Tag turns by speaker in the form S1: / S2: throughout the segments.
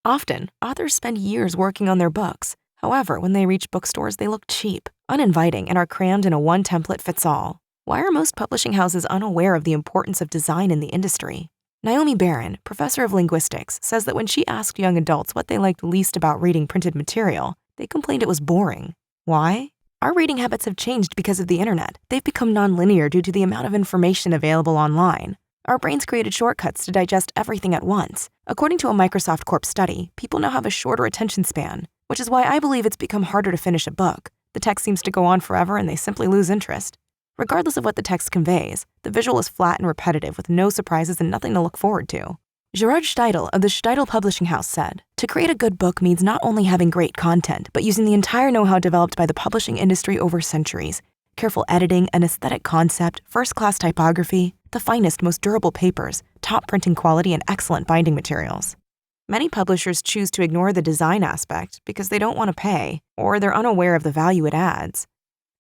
S1: Often, authors spend years working on their books. However, when they reach bookstores, they look cheap, uninviting, and are crammed in a one-template-fits-all. Why are most publishing houses unaware of the importance of design in the industry? Naomi Barron, professor of linguistics, says that when she asked young adults what they liked least about reading printed material, they complained it was boring. Why? Our reading habits have changed because of the internet. They've become nonlinear due to the amount of information available online. Our brains created shortcuts to digest everything at once. According to a Microsoft Corp study, people now have a shorter attention span, which is why I believe it's become harder to finish a book. The text seems to go on forever and they simply lose interest. Regardless of what the text conveys, the visual is flat and repetitive with no surprises and nothing to look forward to. Gerard Steidl of the Steidl Publishing House said, "To create a good book means not only having great content, but using the entire know-how developed by the publishing industry over centuries. Careful editing, an aesthetic concept, first-class typography, the finest, most durable papers, top printing quality, and excellent binding materials." Many publishers choose to ignore the design aspect because they don't want to pay, or they're unaware of the value it adds.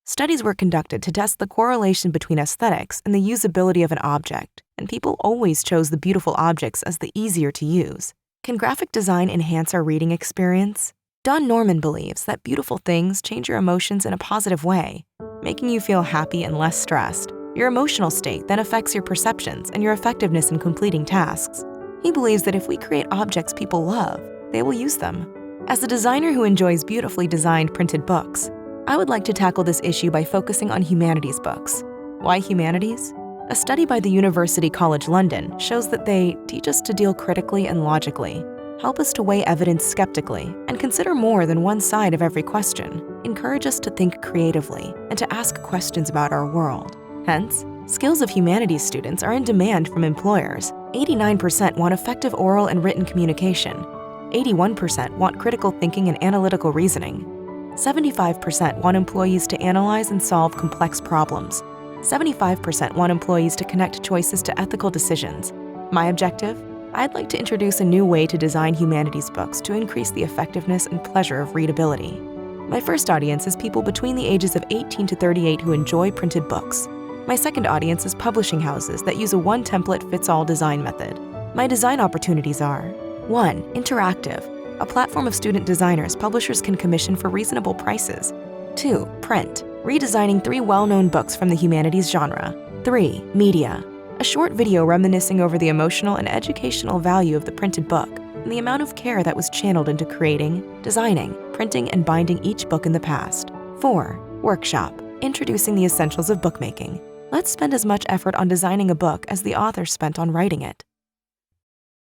S1: Studies were conducted to test the correlation between aesthetics and the usability of an object, and people always chose the beautiful objects as the easier to use. Can graphic design enhance our reading experience? Don Norman believes that beautiful things change your emotions in a positive way, making you feel happy and less stressed. Your emotional state then affects your perceptions and your effectiveness in completing tasks. He believes that if we create objects people love, they will use them. As a designer who enjoys beautifully designed printed books, I would like to tackle this issue by focusing on humanities books. Why humanities? A study by the University College London shows that they teach us to deal critically and logically, help us to weigh evidence skeptically, and consider more than one side of every question, encourage us to think creatively, and to ask questions about our world. Hence, skills of humanities students are in demand from employers. 89% want effective oral and written communication. 81% want critical thinking and analytical reasoning. 75% want employees to analyze and solve complex problems. 75% want employees to connect choices to ethical decisions. My objective? I'd like to introduce a new way to design humanities books to increase the effectiveness and pleasure of readability. My first audience is people between the ages of 18 to 38 who enjoy printed books. My second audience is publishing houses that use a one-template-fits-all design method. My design opportunities are: 1. Interactive, a platform of student designers publishers can commission for reasonable prices. 2. Print, redesigning 3 well-known books from the humanities genre. 3. Media, a short video reminiscing over the emotional and educational value of the printed book and the amount of care that was channeled into creating, designing, printing, and binding each book in the past. 4. Workshop, introducing the essentials of bookmaking. Let's spend as much effort on designing a book as the author spent on writing it.